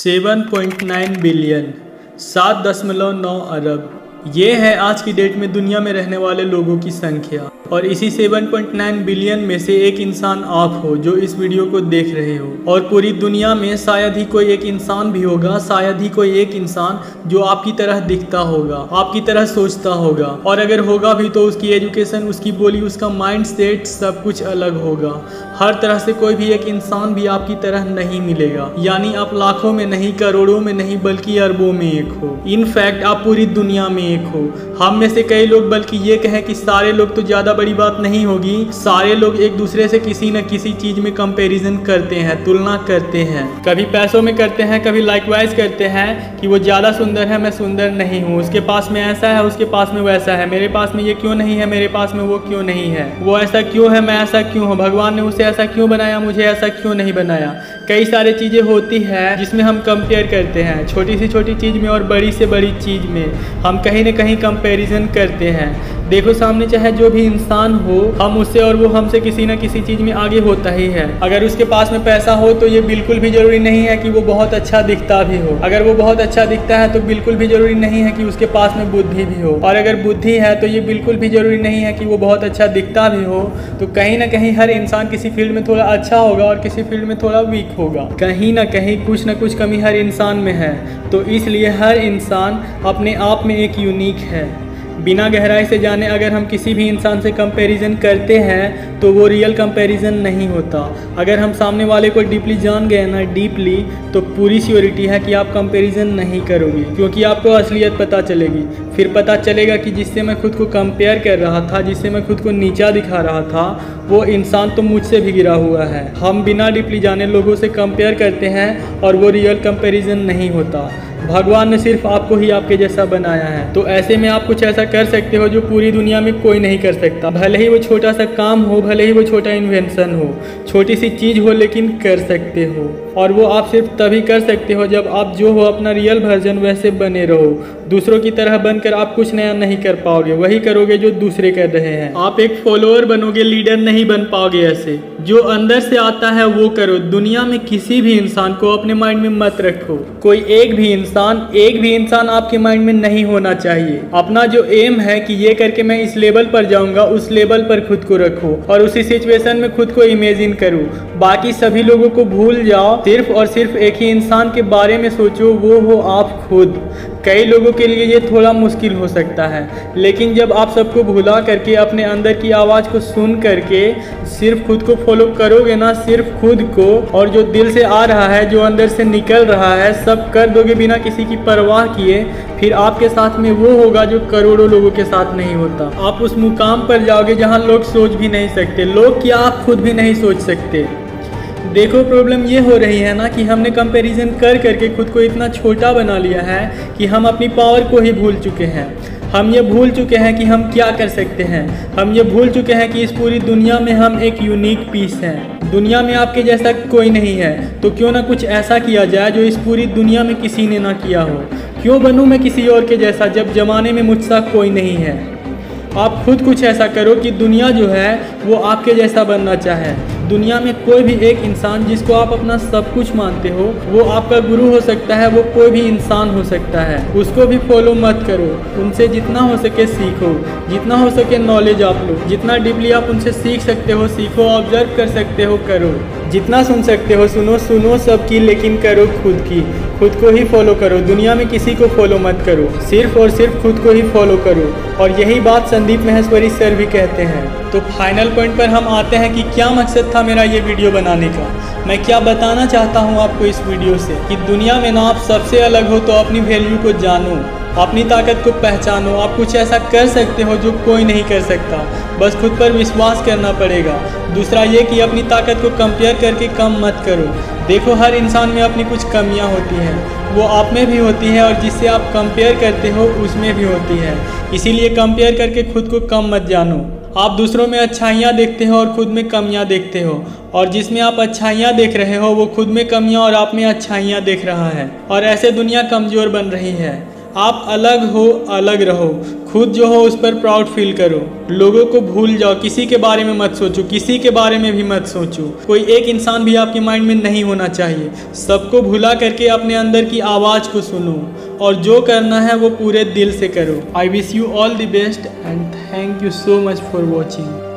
7.9 billion 7.9 अरब ये है आज की डेट में दुनिया में रहने वाले लोगों की संख्या। और इसी 7.9 बिलियन में से एक इंसान आप हो जो इस वीडियो को देख रहे हो। और पूरी दुनिया में शायद ही कोई एक इंसान भी होगा, शायद ही कोई एक इंसान जो आपकी तरह दिखता होगा, आपकी तरह सोचता होगा। और अगर होगा भी तो उसकी एजुकेशन, उसकी बोली, उसका माइंड सेट सब कुछ अलग होगा। हर तरह से कोई भी एक इंसान भी आपकी तरह नहीं मिलेगा। यानी आप लाखों में नहीं, करोड़ों में नहीं, बल्कि अरबों में एक हो। इनफैक्ट आप पूरी दुनिया में एक हो। हम में से कई लोग बल्कि ये कहें कि सारे लोग तो ज्यादा बड़ी बात नहीं होगी, सारे लोग एक दूसरे से किसी न किसी चीज में कंपैरिजन करते हैं, तुलना करते हैं। कभी पैसों में करते हैं, कभी लाइकवाइज करते हैं कि वो ज्यादा सुंदर है, मैं सुंदर नहीं हूँ, उसके पास में ऐसा है, उसके पास में वैसा है, मेरे पास में ये क्यों नहीं है, मेरे पास में वो क्यों नहीं है, वो ऐसा क्यों है, मैं ऐसा क्यों हूँ, भगवान ने उसे ऐसा क्यों बनाया, मुझे ऐसा क्यों नहीं बनाया। कई सारी चीजें होती है जिसमें हम कंपेयर करते हैं, छोटी से छोटी चीज में और बड़ी से बड़ी चीज में हम कहीं न कहीं कंपैरिजन करते हैं। देखो सामने चाहे जो भी इंसान हो, हम उससे और वो हमसे किसी न किसी चीज में आगे होता ही है। अगर उसके पास में पैसा हो तो ये बिल्कुल भी जरूरी नहीं है कि वो बहुत अच्छा दिखता भी हो। अगर वो बहुत अच्छा दिखता है तो बिल्कुल भी जरूरी नहीं है कि उसके पास में बुद्धि भी हो। और अगर बुद्धि है तो ये बिल्कुल भी जरूरी नहीं है कि वो बहुत अच्छा दिखता भी हो। तो कहीं ना कहीं हर इंसान किसी फील्ड में थोड़ा अच्छा होगा और किसी फील्ड में थोड़ा वीक होगा। कहीं ना कहीं कुछ ना कुछ कमी हर इंसान में है। तो इसलिए हर इंसान अपने आप में एक यूनिक है। बिना गहराई से जाने अगर हम किसी भी इंसान से कंपैरिजन करते हैं तो वो रियल कंपैरिजन नहीं होता। अगर हम सामने वाले को डीपली जान गए ना, डीपली, तो पूरी श्योरिटी है कि आप कंपैरिजन नहीं करोगे, क्योंकि आपको असलियत पता चलेगी। फिर पता चलेगा कि जिससे मैं खुद को कंपेयर कर रहा था, जिससे मैं खुद को नीचा दिखा रहा था, वो इंसान तो मुझसे भी गिरा हुआ है। हम बिना डीपली जाने लोगों से कंपेयर करते हैं और वो रियल कंपैरिजन नहीं होता। भगवान ने सिर्फ आपको ही आपके जैसा बनाया है। तो ऐसे में आप कुछ ऐसा कर सकते हो जो पूरी दुनिया में कोई नहीं कर सकता। भले ही वो छोटा सा काम हो, भले ही वो छोटा इन्वेंशन हो, छोटी सी चीज हो, लेकिन कर सकते हो। और वो आप सिर्फ तभी कर सकते हो जब आप जो हो अपना रियल वर्जन वैसे बने रहो। दूसरों की तरह बनकर आप कुछ नया नहीं कर पाओगे, वही करोगे जो दूसरे कर रहे हैं। आप एक फॉलोअर बनोगे, लीडर नहीं बन पाओगे। ऐसे जो अंदर से आता है वो करो। दुनिया में किसी भी इंसान को अपने माइंड में मत रखो। कोई एक भी इंसान आपके माइंड में नहीं होना चाहिए। अपना जो एम है कि ये करके मैं इस लेवल पर जाऊंगा, उस लेवल पर खुद को रखो और उसी सिचुएशन में खुद को इमेजिन करो। बाकी सभी लोगों को भूल जाओ, सिर्फ और सिर्फ एक ही इंसान के बारे में सोचो, वो हो आप खुद। कई लोगों के लिए ये थोड़ा मुश्किल हो सकता है, लेकिन जब आप सबको भुला करके अपने अंदर की आवाज़ को सुन करके सिर्फ खुद को फॉलो करोगे ना, सिर्फ खुद को, और जो दिल से आ रहा है, जो अंदर से निकल रहा है, सब कर दोगे बिना किसी की परवाह किए, फिर आपके साथ में वो होगा जो करोड़ों लोगों के साथ नहीं होता। आप उस मुकाम पर जाओगे जहाँ लोग सोच भी नहीं सकते, लोग क्या आप खुद भी नहीं सोच सकते। देखो प्रॉब्लम ये हो रही है ना कि हमने कंपैरिजन कर करके खुद को इतना छोटा बना लिया है कि हम अपनी पावर को ही भूल चुके हैं। हम ये भूल चुके हैं कि हम क्या कर सकते हैं। हम ये भूल चुके हैं कि इस पूरी दुनिया में हम एक यूनिक पीस हैं। दुनिया में आपके जैसा कोई नहीं है, तो क्यों ना कुछ ऐसा किया जाए जो इस पूरी दुनिया में किसी ने ना किया हो। क्यों बनूं मैं किसी और के जैसा जब जमाने में मुझसा कोई नहीं है। आप खुद कुछ ऐसा करो कि दुनिया जो है वो आपके जैसा बनना चाहे। दुनिया में कोई भी एक इंसान जिसको आप अपना सब कुछ मानते हो, वो आपका गुरु हो सकता है, वो कोई भी इंसान हो सकता है। उसको भी फॉलो मत करो, उनसे जितना हो सके सीखो, जितना हो सके नॉलेज आप लो, जितना डीपली आप उनसे सीख सकते हो सीखो, ऑब्जर्व कर सकते हो करो, जितना सुन सकते हो सुनो सबकी, लेकिन करो खुद की। खुद को ही फॉलो करो, दुनिया में किसी को फॉलो मत करो, सिर्फ और सिर्फ खुद को ही फॉलो करो। और यही बात संदीप माहेश्वरी सर भी कहते हैं। तो फाइनल पॉइंट पर हम आते हैं कि क्या मकसद था मेरा ये वीडियो बनाने का। मैं क्या बताना चाहता हूँ आपको इस वीडियो से कि दुनिया में ना आप सबसे अलग हो, तो अपनी वैल्यू को जानो, अपनी ताकत को पहचानो। आप कुछ ऐसा कर सकते हो जो कोई नहीं कर सकता, बस खुद पर विश्वास करना पड़ेगा। दूसरा ये कि अपनी ताकत को कंपेयर करके कम मत करो। देखो हर इंसान में अपनी कुछ कमियां होती हैं, वो आप में भी होती है, और जिससे आप कंपेयर करते हो उसमें भी होती है। इसीलिए कंपेयर करके खुद को कम मत जानो। आप दूसरों में अच्छाइयाँ देखते हो और खुद में कमियाँ देखते हो, और जिसमें आप अच्छाइयाँ देख रहे हो वो खुद में कमियाँ और आप में अच्छाइयाँ देख रहा है, और ऐसे दुनिया कमज़ोर बन रही है। आप अलग हो, अलग रहो, खुद जो हो उस पर प्राउड फील करो। लोगों को भूल जाओ, किसी के बारे में मत सोचो, किसी के बारे में भी मत सोचो। कोई एक इंसान भी आपके माइंड में नहीं होना चाहिए। सबको भुला करके अपने अंदर की आवाज़ को सुनो और जो करना है वो पूरे दिल से करो। I wish you all the best and thank you so much for watching.